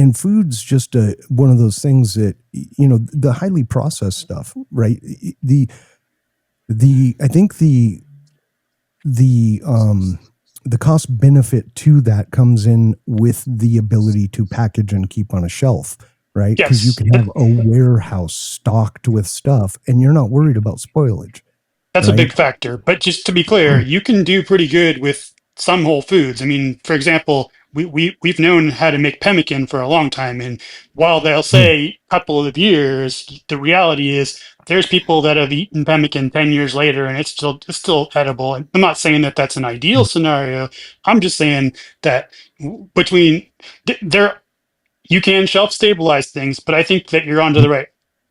and food's just one of those things that, the highly processed stuff, right? I think the cost benefit to that comes in with the ability to package and keep on a shelf, right? Because you Yes, can have a warehouse stocked with stuff and you're not worried about spoilage, that's a right? big factor. But just to be clear, you can do pretty good with some whole foods. I mean, for example, we've known how to make pemmican for a long time, and while they'll say a couple of years, the reality is there's people that have eaten pemmican 10 years later, and it's still edible. And I'm not saying that that's an ideal scenario. I'm just saying that between there you can shelf stabilize things, but I think that you're onto the right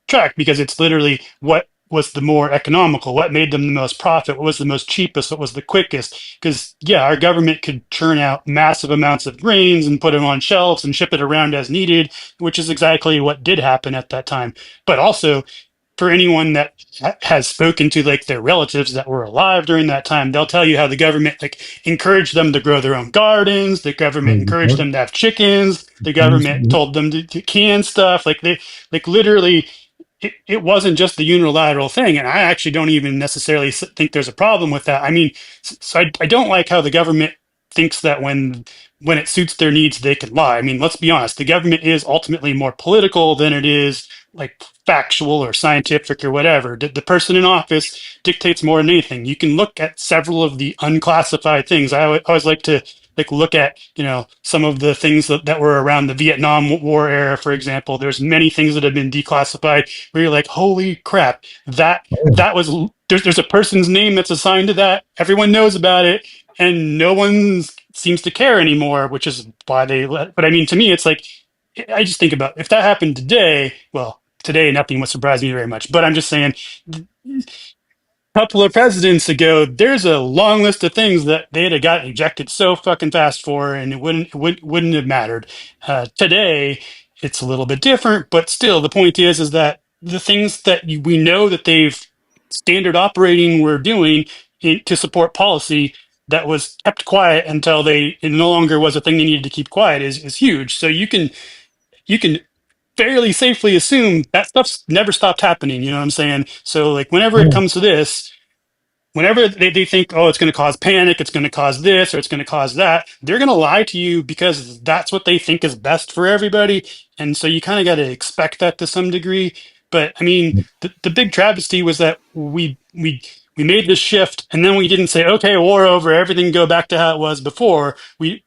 track because it's literally what was the more economical, what made them the most profit, what was the most cheapest, what was the quickest. Because, yeah, our government could churn out massive amounts of grains and put them on shelves and ship it around as needed, which is exactly what did happen at that time. But also, for anyone that has spoken to like their relatives that were alive during that time, they'll tell you how the government like encouraged them to grow their own gardens. The government encouraged them to have chickens. The government told them to can stuff. Like they like literally. It wasn't just the unilateral thing, and I actually don't even necessarily think there's a problem with that. I mean, so I don't like how the government thinks that when it suits their needs they can lie. I mean, let's be honest, the government is ultimately more political than it is like factual or scientific or whatever. The person in office dictates more than anything. You can look at several of the unclassified things. I always like to like look at some of the things that were around the Vietnam War era, for example. There's many things that have been declassified where you're like, holy crap, that was there's a person's name that's assigned to that. Everyone knows about it, and no one seems to care anymore, which is why they let. But I mean, to me, it's like I just think about if that happened today. Well, today nothing would surprise me very much. But I'm just saying, a couple of presidents ago, there's a long list of things that they'd have got ejected so fucking fast for, and it wouldn't have mattered. Today, it's a little bit different, but still, the point is that the things that we know that they've standard operating were doing to support policy that was kept quiet until it no longer was a thing they needed to keep quiet is huge. So you can fairly safely assume that stuff's never stopped happening. You know what I'm saying? So like whenever it comes to this, whenever they think, oh, it's going to cause panic, it's going to cause this, or it's going to cause that, they're going to lie to you because that's what they think is best for everybody. And so you kind of got to expect that to some degree. But I mean, the big travesty was that we made this shift, and then we didn't say, okay, war over, everything go back to how it was before. We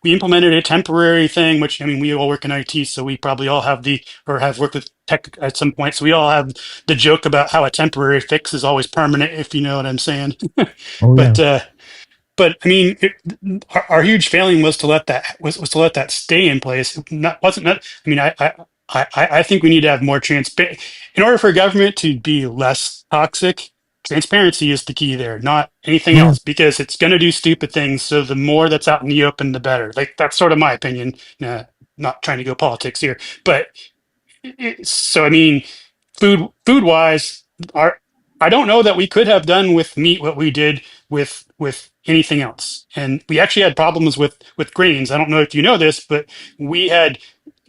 implemented a temporary thing, which I mean, we all work in IT, so we probably all have or have worked with tech at some point, so we all have the joke about how a temporary fix is always permanent, if you know what I'm saying. Oh yeah. but but I mean, our huge failing was to let that to let that stay in place. Not wasn't that. I mean, I think we need to have more transparent in order for government to be less toxic. Transparency is the key there, not anything Yeah. else, because it's going to do stupid things. So the more that's out in the open, the better. Like that's sort of my opinion. Not trying to go politics here, but so I mean, food wise, our I don't know that we could have done with meat what we did with anything else. And we actually had problems with grains. I don't know if you know this, but we had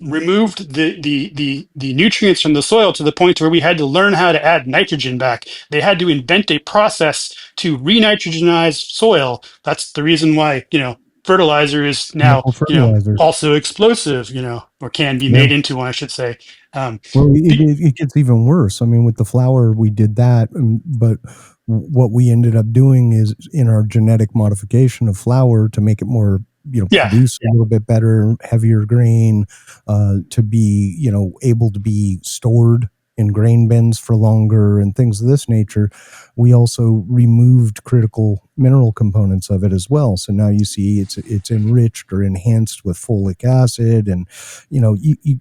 removed the nutrients from the soil to the point where we had to learn how to add nitrogen back. They had to invent a process to re-nitrogenize soil. That's the reason why, fertilizer is now, No fertilizer. also explosive, or can be Yeah. made into one, I should say. Well, it gets even worse. I mean, with the flour, we did that, but what we ended up doing is in our genetic modification of flour to make it more, Yeah, produce a little bit better, heavier grain, to be, able to be stored in grain bins for longer and things of this nature. We also removed critical mineral components of it as well. So now you see it's enriched or enhanced with folic acid and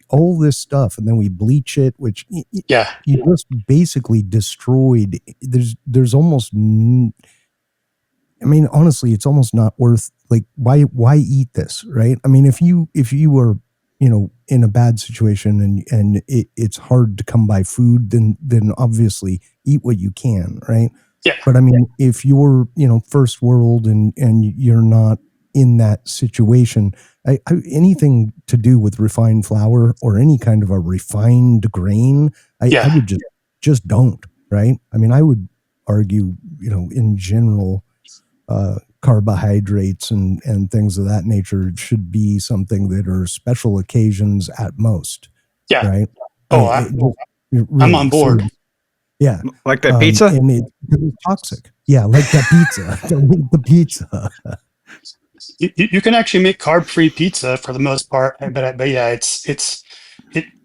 all this stuff, and then we bleach it, which yeah. you just basically destroyed. There's almost. I mean, honestly, it's almost not worth like why eat this, right? I mean, if you were in a bad situation and it's hard to come by food, then obviously eat what you can, right? Yeah. But I mean, if you're first world and you're not in that situation. Anything to do with refined flour or any kind of a refined grain, I Yeah. would just don't. Right? I mean, I would argue, in general, carbohydrates and things of that nature should be something that are special occasions at most. Yeah. Right? Oh, I'm on Really board. serious. Yeah. Like that pizza? And it's toxic. Yeah, like that pizza. Don't eat the pizza. You can actually make carb-free pizza for the most part, but yeah,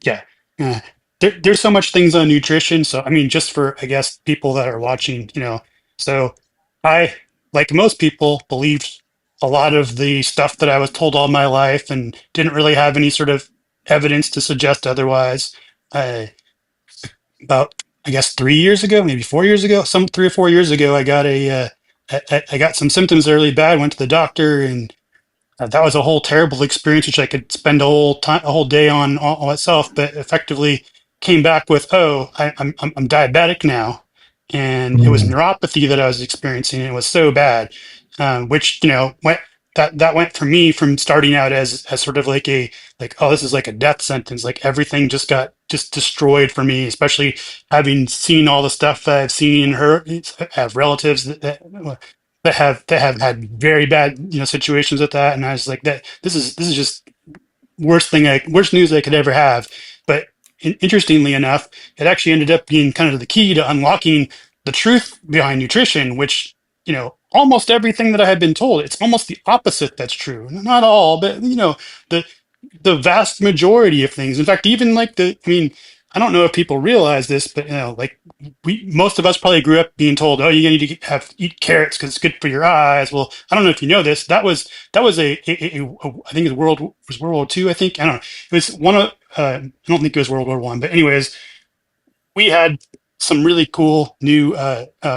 yeah. Uh, there's so much things on nutrition. So I mean, just for I guess people that are watching, so I, like most people, believed a lot of the stuff that I was told all my life and didn't really have any sort of evidence to suggest otherwise. Uh, about I guess 3 years ago, maybe 4 years ago, some 3 or 4 years ago, I got I got some symptoms really bad. Went to the doctor, and that was a whole terrible experience, which I could spend a whole day on all itself. But effectively, came back with, oh, I'm diabetic now, and it was Mm. neuropathy that I was experiencing. And it was so bad, which went that went for me from starting out as sort of like oh, this is like a death sentence. Like everything just got just destroyed for me, especially having seen all the stuff that I've seen and heard. Have relatives that have had very bad situations with that, and I was like, that this is just worst news I could ever have. But interestingly enough, it actually ended up being kind of the key to unlocking the truth behind nutrition, which almost everything that I had been told, it's almost the opposite that's true. Not all, but the vast majority of things. In fact, even like I mean, I don't know if people realize this, but like most of us probably grew up being told, "Oh, you need to eat carrots because it's good for your eyes." Well, I don't know if you know this. That was I think it was World War II. I think I don't know. It was one of I don't think it was World War I, but anyways, we had some really cool new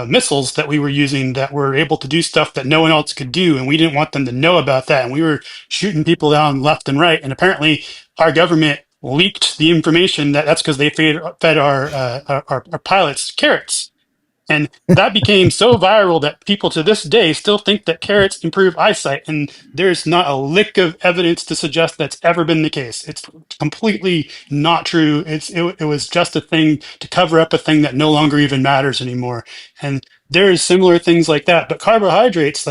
missiles that we were using that were able to do stuff that no one else could do, and we didn't want them to know about that. And we were shooting people down left and right. And apparently, our government leaked the information that's because they fed our pilots carrots. And that became so viral that people to this day still think that carrots improve eyesight. And there's not a lick of evidence to suggest that's ever been the case. It's completely not true. It was just a thing to cover up a thing that no longer even matters anymore. And there's similar things like that. But carbohydrates,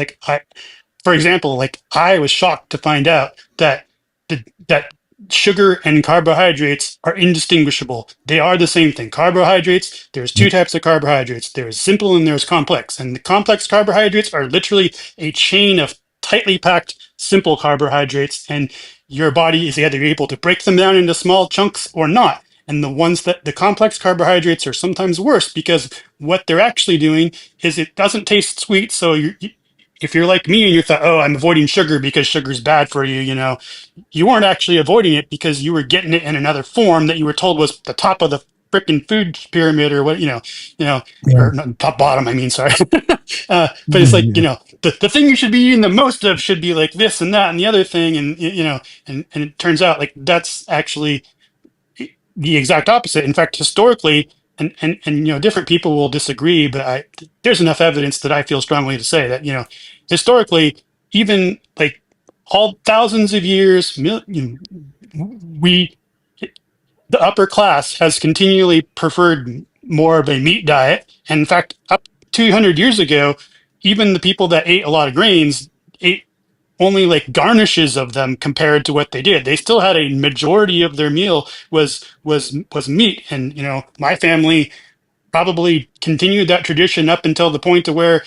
for example, like I was shocked to find out that sugar and carbohydrates are indistinguishable. They are the same thing. Carbohydrates, there's two types of carbohydrates. There's simple and there's complex. And the complex carbohydrates are literally a chain of tightly packed simple carbohydrates. And your body is either able to break them down into small chunks or not. And the complex carbohydrates are sometimes worse because what they're actually doing is it doesn't taste sweet. So if you're like me and you thought, oh, I'm avoiding sugar because sugar's bad for you, you weren't actually avoiding it because you were getting it in another form that you were told was the top of the freaking food pyramid or what, Yeah. or not, top bottom, I mean, sorry. But it's like, Yeah. the thing you should be eating the most of should be like this and that and the other thing. And, and it turns out like that's actually the exact opposite. In fact, historically, and different people will disagree, but there's enough evidence that I feel strongly to say that historically, even like all thousands of years, we the upper class has continually preferred more of a meat diet. And in fact, up 200 years ago, even the people that ate a lot of grains ate only like garnishes of them compared to what they did. They still had a majority of their meal was meat. And my family probably continued that tradition up until the point to where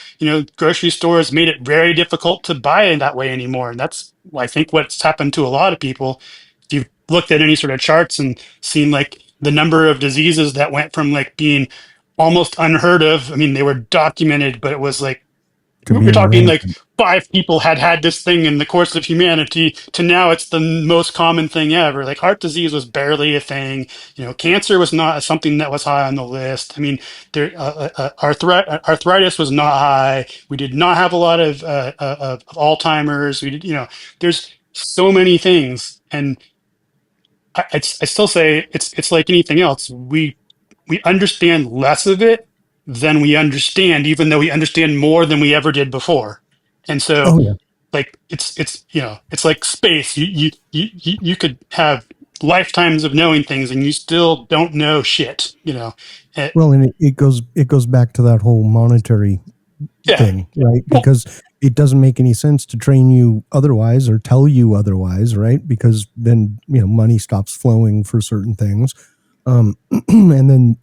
grocery stores made it very difficult to buy it that way anymore. And that's I think what's happened to a lot of people. If you've looked at any sort of charts and seen like the number of diseases that went from like being almost unheard of, I mean they were documented, but it was like To we're being talking like rampant. 5 people had this thing in the course of humanity to now it's the most common thing ever. Like heart disease was barely a thing. Cancer was not something that was high on the list. I mean, arthritis was not high. We did not have a lot of Alzheimer's. We did, there's so many things. And I still say it's like anything else. We understand less of it than we understand, even though we understand more than we ever did before. And so Oh yeah. like it's it's like space. You could have lifetimes of knowing things and you still don't know shit. Uh, Well, and it goes back to that whole monetary yeah. thing, right? Well, Because it doesn't make any sense to train you otherwise or tell you otherwise, right? Because then money stops flowing for certain things, and then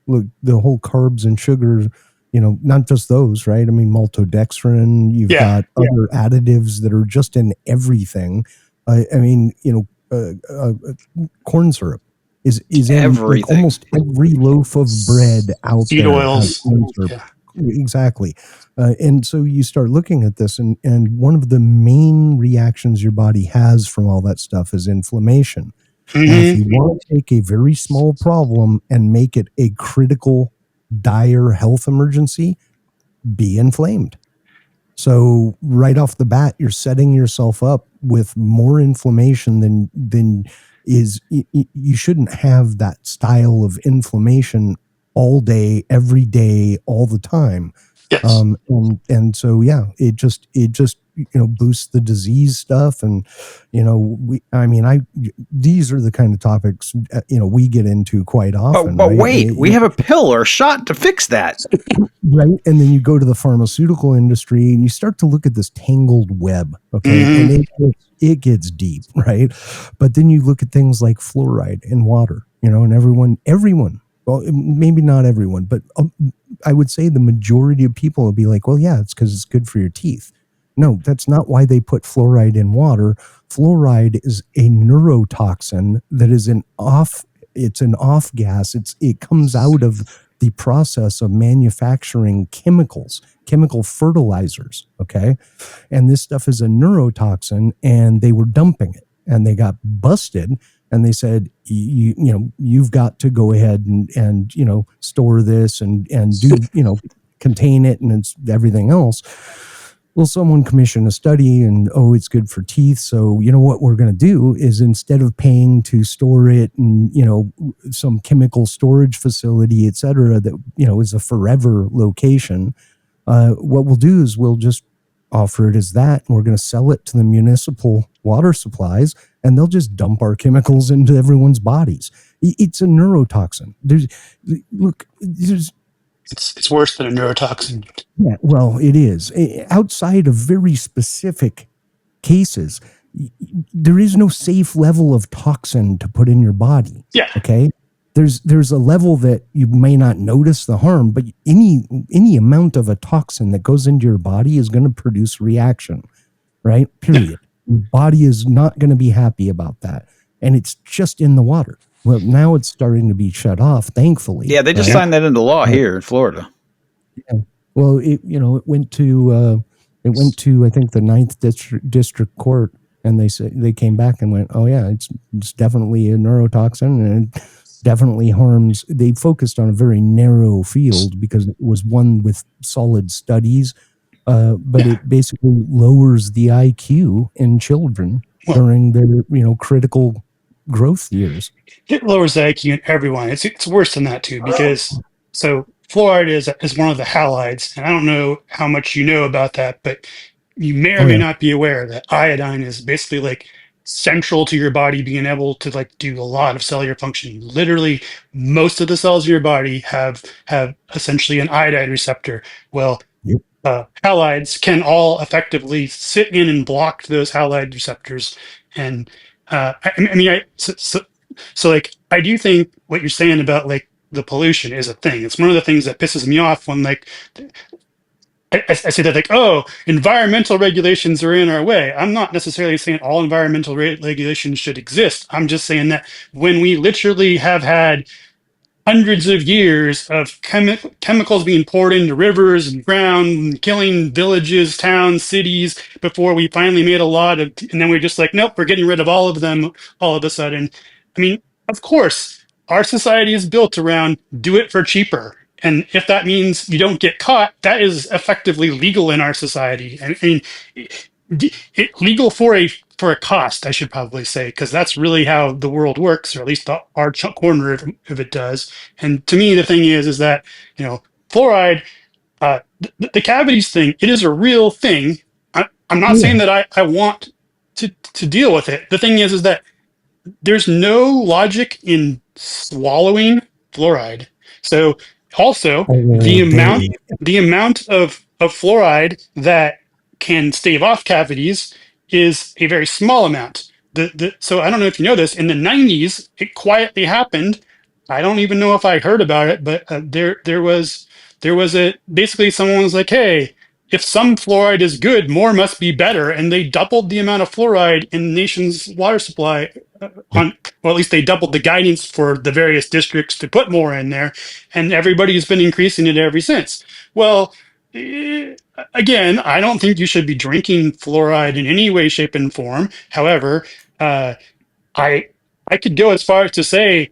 look, the whole carbs and sugars, not just those, right? I mean, maltodextrin. You've yeah. got other additives that are just in everything. I mean, corn syrup is in like Everything. almost every loaf of bread out Seed there has oils. corn syrup. Yeah. Exactly. And so you start looking at this, and one of the main reactions your body has from all that stuff is inflammation. And if Hmm. you want to take a very small problem and make it a critical, dire health emergency, be inflamed. So right off the bat, you're setting yourself up with more inflammation than is. You shouldn't have that style of inflammation all day, every day, all the time. Yes. And so yeah, it just boosts the disease stuff, and I mean, these are the kind of topics we get into quite often, But right? wait, we have a pill or a shot to fix that. Right. And then you go to the pharmaceutical industry and you start to look at this tangled web. Okay. And Hmm. it gets deep. Right. But then you look at things like fluoride in water, and everyone, well, maybe not everyone, but I would say the majority of people will be like, well, yeah, it's because it's good for your teeth. No, that's not why they put fluoride in water. Fluoride is a neurotoxin that is it's an off gas. It comes out of the process of manufacturing chemical fertilizers. Okay. And this stuff is a neurotoxin, and they were dumping it, and they got busted, and they said, you've got to go ahead and store this and do, contain it, and it's everything else. Well, someone commissioned a study, and it's good for teeth. So what we're going to do is, instead of paying to store it in some chemical storage facility, et cetera, that is a forever location, what we'll do is we'll just offer it as that, and we're going to sell it to the municipal water supplies, and they'll just dump our chemicals into everyone's bodies. It's a neurotoxin. There's It's worse than a neurotoxin. Yeah, well, it is. Outside of very specific cases, there is no safe level of toxin to put in your body. Yeah. Okay. There's a level that you may not notice the harm, but any amount of a toxin that goes into your body is going to produce reaction, right? Period. Your body is not going to be happy about that. And it's just in the water. Well, now it's starting to be shut off, thankfully. Yeah, they just signed that into law here in Florida. Yeah. Well, it went to I think the Ninth District Court, and they came back and went, oh yeah, it's definitely a neurotoxin, and it definitely harms. They focused on a very narrow field because it was one with solid studies, but it basically lowers the IQ in children during their critical growth years. It lowers the IQ in everyone. It's worse than that too, because so fluoride is one of the halides, and I don't know how much you know about that, but you may or Oh may yeah. not be aware that iodine is basically like central to your body being able to like do a lot of cellular function. Literally, most of the cells in your body have essentially an iodide receptor. Well, Yep. halides can all effectively sit in and block those halide receptors. And I mean, so like I do think what you're saying about like the pollution is a thing. It's one of the things that pisses me off when like I say that like, oh, environmental regulations are in our way. I'm not necessarily saying all environmental regulations should exist. I'm just saying that when we literally have had hundreds of years of chemicals being poured into rivers and ground, and killing villages, towns, cities before we finally made a lot of, and then we're just like, nope, we're getting rid of all of them all of a sudden. I mean, of course, our society is built around do it for cheaper. And if that means you don't get caught, that is effectively legal in our society. I mean, legal for a cost, I should probably say, because that's really how the world works, or at least our corner of it does. And to me, the thing is that fluoride, the cavities thing, it is a real thing. I'm not saying that I want to deal with it. The thing is that there's no logic in swallowing fluoride. So also Oh, Dave. the amount of fluoride that can stave off cavities is a very small amount. So I don't know if you know this. In the 90s, it quietly happened. I don't even know if I heard about it, but there was a basically someone was like, hey, if some fluoride is good, more must be better, and they doubled the amount of fluoride in the nation's water supply Yep. on, well, at least they doubled the guidance for the various districts to put more in there, and everybody's been increasing it ever since. Well, again, I don't think you should be drinking fluoride in any way, shape, and form. However, uh, I I could go as far as to say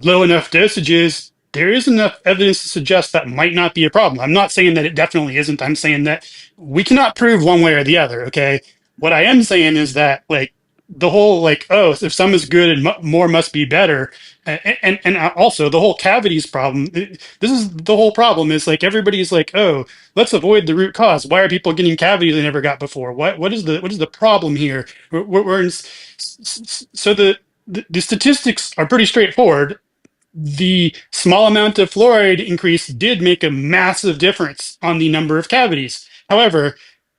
low enough dosages, there is enough evidence to suggest that might not be a problem. I'm not saying that it definitely isn't. I'm saying that we cannot prove one way or the other. Okay. What I am saying is that like the whole like, oh, if some is good and more must be better, and also the whole cavities problem. This is the whole problem. Is like everybody's like, oh, let's avoid the root cause. Why are people getting cavities they never got before? What is the problem here? We're in, so the statistics are pretty straightforward. The small amount of fluoride increase did make a massive difference on the number of cavities. However,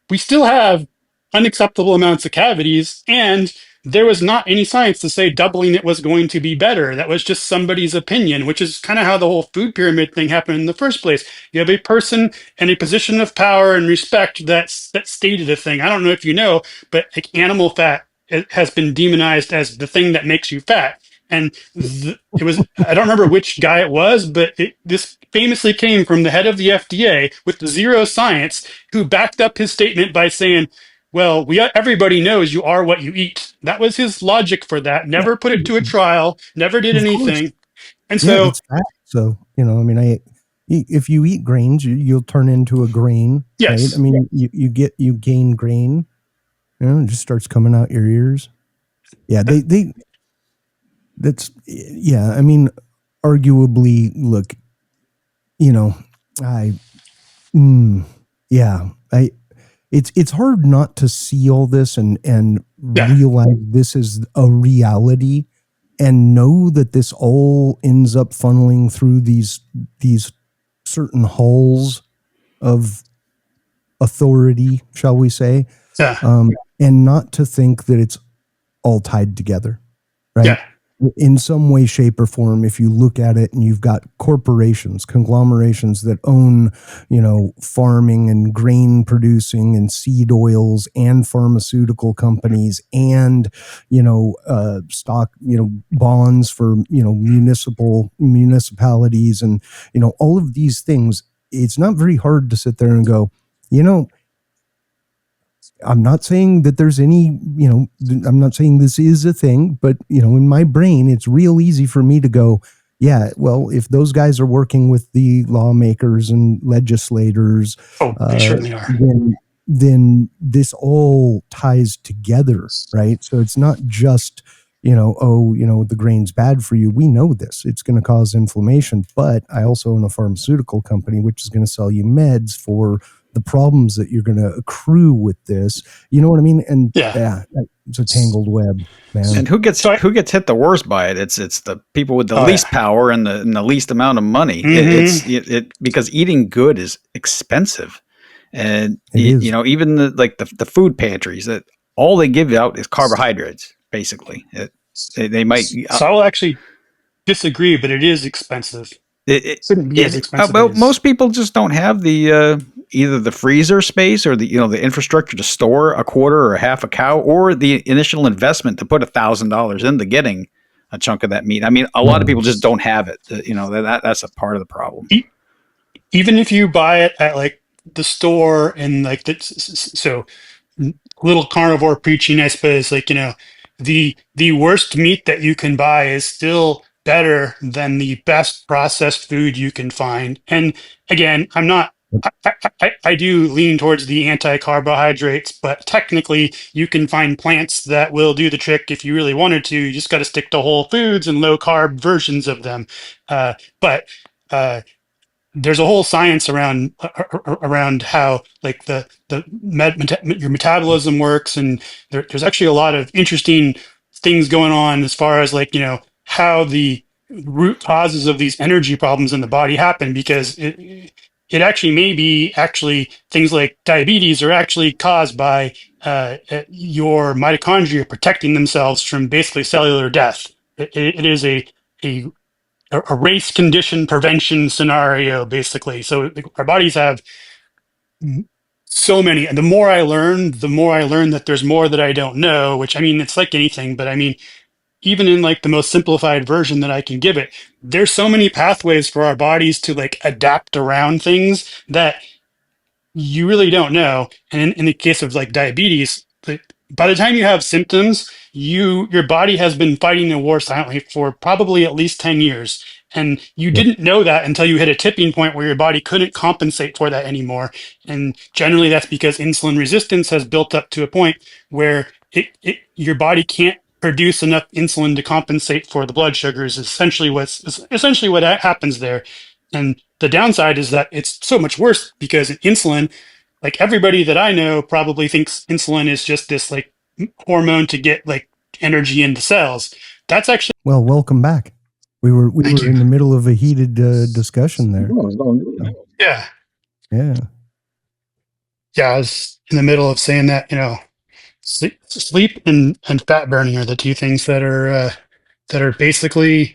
we still have unacceptable amounts of cavities, and there was not any science to say doubling it was going to be better. That was just somebody's opinion, which is kind of how the whole food pyramid thing happened in the first place. You have a person in a position of power and respect that stated a thing. I don't know if you know, but like animal fat has been demonized as the thing that makes you fat. And it was, I don't remember which guy it was, but this famously came from the head of the FDA with zero science, who backed up his statement by saying, well, everybody knows you are what you eat. That was his logic for that. Yeah. Never put it to a trial, never did Of course. anything. And Yeah, so, it's fat. So, I mean, if you eat grains, you'll turn into a grain, right? yes. I mean, you gain grain, it just starts coming out your ears. Yeah, yeah, I mean, arguably, look, you know, I, yeah, it's hard not to see all this and Yeah. realize this is a reality and know that this all ends up funneling through these certain halls of authority, shall we say, Yeah. and not to think that it's all tied together, right? Yeah. In some way, shape, or form, if you look at it and you've got corporations, conglomerations that own, farming and grain producing and seed oils and pharmaceutical companies and, stock, bonds for, municipalities and, all of these things, it's not very hard to sit there and go, I'm not saying that there's any, I'm not saying this is a thing, but, in my brain, it's real easy for me to go, yeah, well, if those guys are working with the lawmakers and legislators, Oh, they certainly are. then this all ties together, right? So it's not just, the grain's bad for you. We know this. It's going to cause inflammation, but I also own a pharmaceutical company, which is going to sell you meds for the problems that you're going to accrue with this. You know what I mean? And Yeah. it's a tangled web, man. And who gets hit the worst by it? It's the people with the least power and the least amount of money. Mm-hmm. Because eating good is expensive, and It is. even the food pantries, that all they give out is carbohydrates. Basically, they might. So I will actually disagree, but it is expensive. It shouldn't be as expensive. Well, most people just don't have the either the freezer space or the infrastructure to store a quarter or a half a cow, or the initial investment to put $1,000 into getting a chunk of that meat. I mean, a lot of people just don't have it. That's a part of the problem. Even if you buy it at like the store and like so little carnivore preaching, I suppose, like, the worst meat that you can buy is still better than the best processed food you can find. And again, I do lean towards the anti-carbohydrates, but technically you can find plants that will do the trick if you really wanted to. You just got to stick to whole foods and low carb versions of them. But there's a whole science around how like your metabolism works, and there's actually a lot of interesting things going on as far as like how the root causes of these energy problems in the body happen, because it actually may be actually things like diabetes are actually caused by your mitochondria protecting themselves from basically cellular death. It is a a race condition prevention scenario, basically. So our bodies have so many, and the more I learn that there's more that I don't know, which I mean, it's like anything, but I mean, even in like the most simplified version that I can give it, there's so many pathways for our bodies to like adapt around things that you really don't know. And in the case of like diabetes, by the time you have symptoms, your body has been fighting the war silently for probably at least 10 years. And you Yep. didn't know that until you hit a tipping point where your body couldn't compensate for that anymore. And generally that's because insulin resistance has built up to a point where your body can't produce enough insulin to compensate for the blood sugars. Essentially what happens there. And the downside is that it's so much worse because insulin, like everybody that I know probably thinks insulin is just this like hormone to get like energy into cells. That's actually, Well, welcome back. We were thank you. in the middle of a heated discussion there. Oh, it's going good. Yeah. Yeah. Yeah. I was in the middle of saying that, sleep and fat burning are the two things that are basically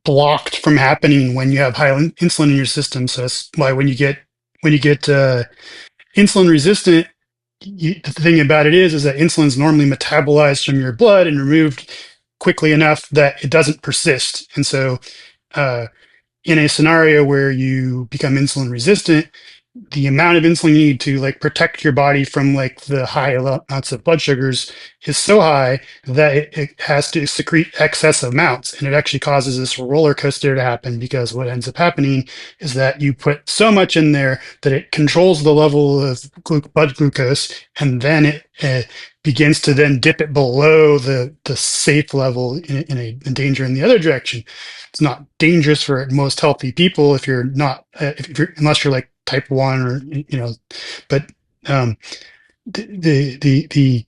blocked from happening when you have high insulin in your system. So that's why when you get insulin resistant, the thing about it is that insulin is normally metabolized from your blood and removed quickly enough that it doesn't persist. And so, uh, in a scenario where you become insulin resistant, the amount of insulin you need to like protect your body from like the high amounts of blood sugars is so high that it has to secrete excess amounts, and it actually causes this roller coaster to happen, because what ends up happening is that you put so much in there that it controls the level of blood glucose, and then it begins to then dip it below the safe level in a danger in the other direction. It's not dangerous for most healthy people if you're not if you're unless you're like type 1 or but um the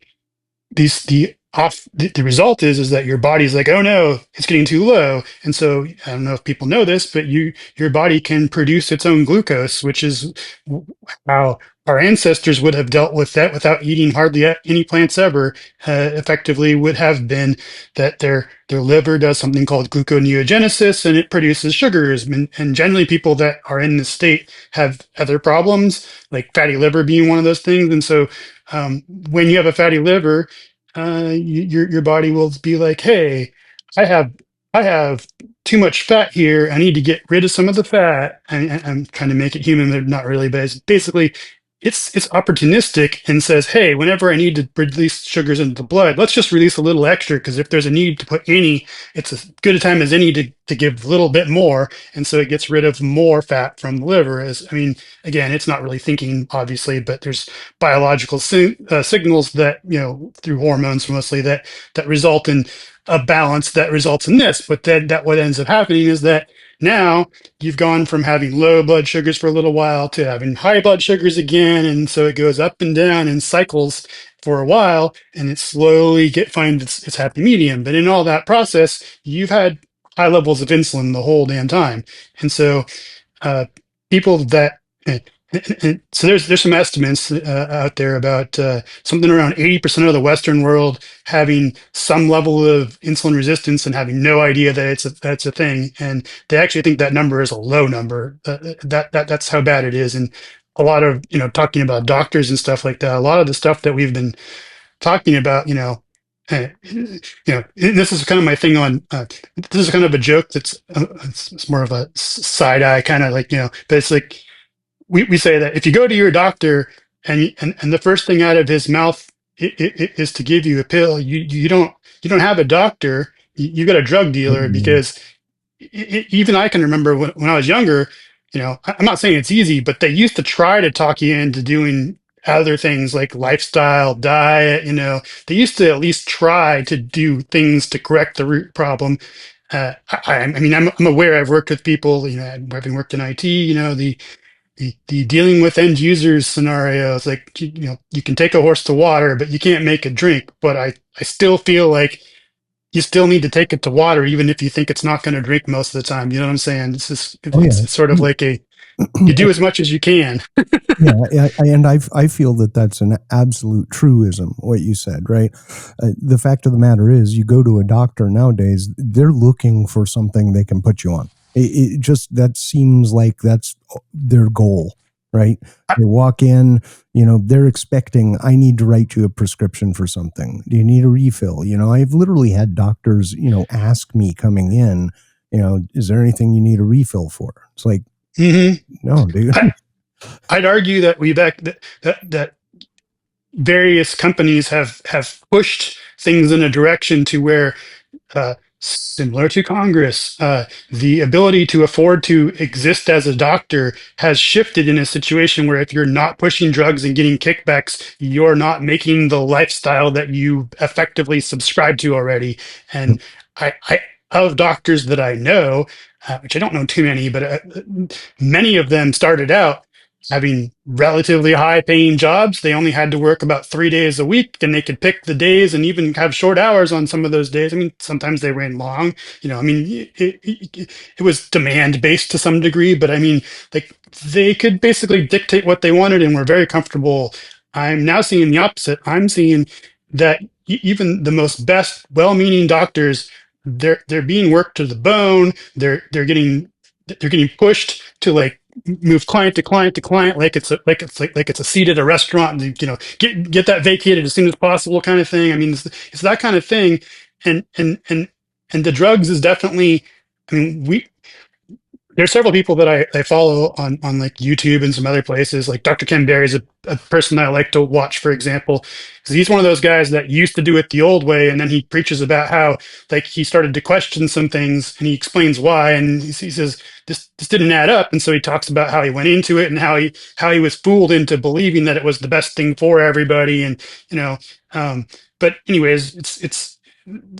the result is that your body's like, oh no, it's getting too low. And so I don't know if people know this, but your body can produce its own glucose, which is how our ancestors would have dealt with that without eating hardly any plants ever. Effectively would have been that their liver does something called gluconeogenesis, and it produces sugars. And generally people that are in this state have other problems, like fatty liver being one of those things. And so when you have a fatty liver, your body will be like, hey, I have I have too much fat here. I need to get rid of some of the fat. I'm trying to make it human, but not really. But it's basically, it's opportunistic and says, hey, whenever I need to release sugars into the blood, let's just release a little extra, because if there's a need to put any, it's as good a time as any to give a little bit more. And so it gets rid of more fat from the liver. I mean, again, it's not really thinking, obviously, but there's biological signals that, through hormones mostly, that result in a balance that results in this. But then that what ends up happening is that now you've gone from having low blood sugars for a little while to having high blood sugars again. And so it goes up and down in cycles for a while, and it slowly finds its happy medium. But in all that process, you've had high levels of insulin the whole damn time. And so uh, people that so there's some estimates out there about something around 80% of the Western world having some level of insulin resistance and having no idea that that's a thing, and they actually think that number is a low number. That's how bad it is. And a lot of talking about doctors and stuff like that. A lot of the stuff that we've been talking about, this is kind of my thing on. This is kind of a joke. It's more of a side eye kind of like but it's like we say that if you go to your doctor and the first thing out of his mouth is to give you a pill, you don't have a doctor. You got a drug dealer, because even I can remember when I was younger. I'm not saying it's easy, but they used to try to talk you into doing other things like lifestyle, diet. They used to at least try to do things to correct the root problem. I mean, I'm aware. I've worked with people, having worked in IT, the dealing with end users scenarios, like, you can take a horse to water, but you can't make it drink. But I still feel like you still need to take it to water, even if you think it's not going to drink most of the time. You know what I'm saying? Oh yeah. It's sort of like you do as much as you can. And I feel that that's an absolute truism, what you said, right? The fact of the matter is, you go to a doctor nowadays, they're looking for something they can put you on. It just, that seems like that's their goal, right? They walk in, they're expecting, I need to write you a prescription for something. Do you need a refill? I've literally had doctors, ask me coming in, is there anything you need a refill for? It's like, no, dude. I'd argue that that various companies have pushed things in a direction to where, similar to Congress, the ability to afford to exist as a doctor has shifted in a situation where if you're not pushing drugs and getting kickbacks, you're not making the lifestyle that you effectively subscribe to already. And I of doctors that I know, which I don't know too many, but many of them started out having relatively high paying jobs. They only had to work about 3 days a week, and they could pick the days and even have short hours on some of those days. I mean, sometimes they ran long, I mean, it was demand based to some degree, but I mean, like, they could basically dictate what they wanted and were very comfortable. I'm now seeing the opposite. I'm seeing that even the most best well-meaning doctors, they're being worked to the bone. They're getting pushed to, like, move client to client to client, like it's a seat at a restaurant, and get that vacated as soon as possible, kind of thing. I mean, it's that kind of thing. And the drugs is definitely, I mean, there's several people that I follow on like YouTube and some other places. Like Dr. Ken Berry is a person that I like to watch, for example, because he's one of those guys that used to do it the old way, and then he preaches about how, like, he started to question some things, and he explains why, and he says this didn't add up, and so he talks about how he went into it and how he was fooled into believing that it was the best thing for everybody, and but anyways, it's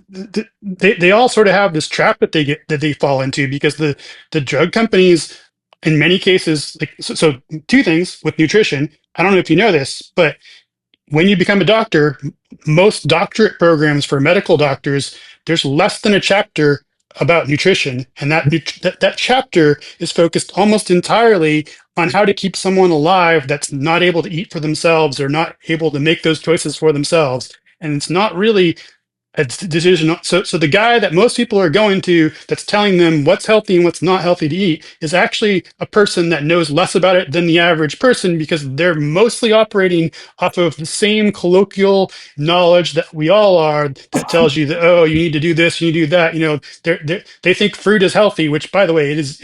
they all sort of have this trap that they fall into, because the drug companies, in many cases, like, so two things with nutrition. I don't know if you know this, but when you become a doctor, most doctorate programs for medical doctors, there's less than a chapter about nutrition, and that chapter is focused almost entirely on how to keep someone alive that's not able to eat for themselves or not able to make those choices for themselves. And it's not really a decision. So the guy that most people are going to, that's telling them what's healthy and what's not healthy to eat, is actually a person that knows less about it than the average person, because they're mostly operating off of the same colloquial knowledge that we all are, that tells you that, oh, you need to do this, you need to do that. They think fruit is healthy, which, by the way, it is.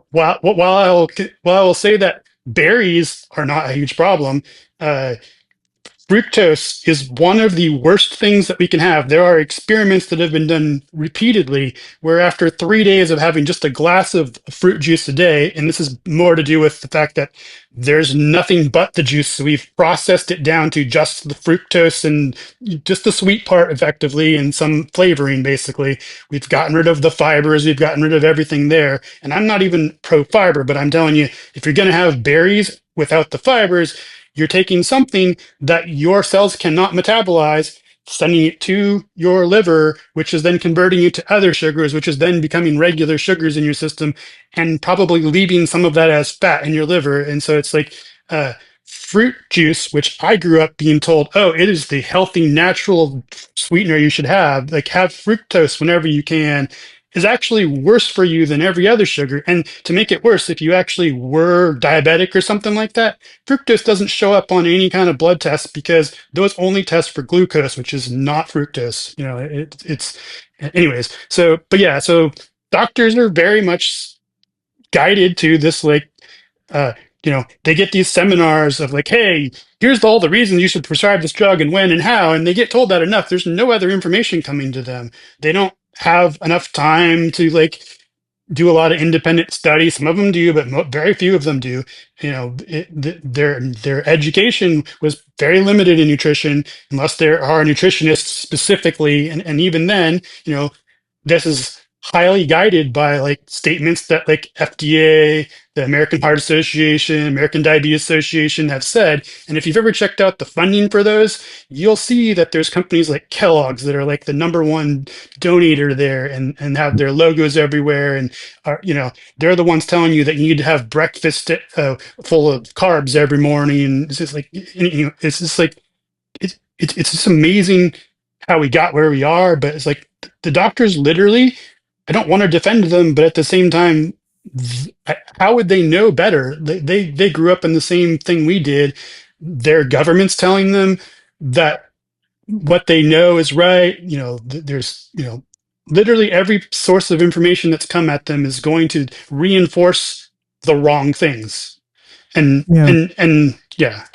While I will say that berries are not a huge problem, fructose is one of the worst things that we can have. There are experiments that have been done repeatedly where, after 3 days of having just a glass of fruit juice a day, and this is more to do with the fact that there's nothing but the juice, so we've processed it down to just the fructose and just the sweet part, effectively, and some flavoring, basically. We've gotten rid of the fibers, we've gotten rid of everything there. And I'm not even pro fiber, but I'm telling you, if you're going to have berries without the fibers, you're taking something that your cells cannot metabolize, sending it to your liver, which is then converting it to other sugars, which is then becoming regular sugars in your system, and probably leaving some of that as fat in your liver. And so it's like, fruit juice, which I grew up being told, oh, it is the healthy, natural sweetener you should have. Like, have fructose whenever you can, is actually worse for you than every other sugar. And to make it worse, if you actually were diabetic or something like that, fructose doesn't show up on any kind of blood test, because those only test for glucose, which is not fructose. It's anyways. So, but yeah, so doctors are very much guided to this, like, uh, they get these seminars of, like, hey, here's all the reasons you should prescribe this drug and when and how, and they get told that enough. There's no other information coming to them. They don't have enough time to, like, do a lot of independent studies. Some of them do, but very few of them do. Their education was very limited in nutrition, unless there are nutritionists specifically, and even then, this is highly guided by like statements that like FDA, the American Heart Association, American Diabetes Association have said. And if you've ever checked out the funding for those, you'll see that there's companies like Kellogg's that are like the number one donator there and have their logos everywhere. And are, you know, they're the ones telling you that you need to have breakfast full of carbs every morning. It's just like, you know, it's just like, it's just amazing how we got where we are. But it's like the doctors literally, I don't want to defend them, but at the same time, how would they know better? They grew up in the same thing we did. Their government's telling them that what they know is right. You know, there's, you know, literally every source of information that's come at them is going to reinforce the wrong things. And Yeah. and yeah.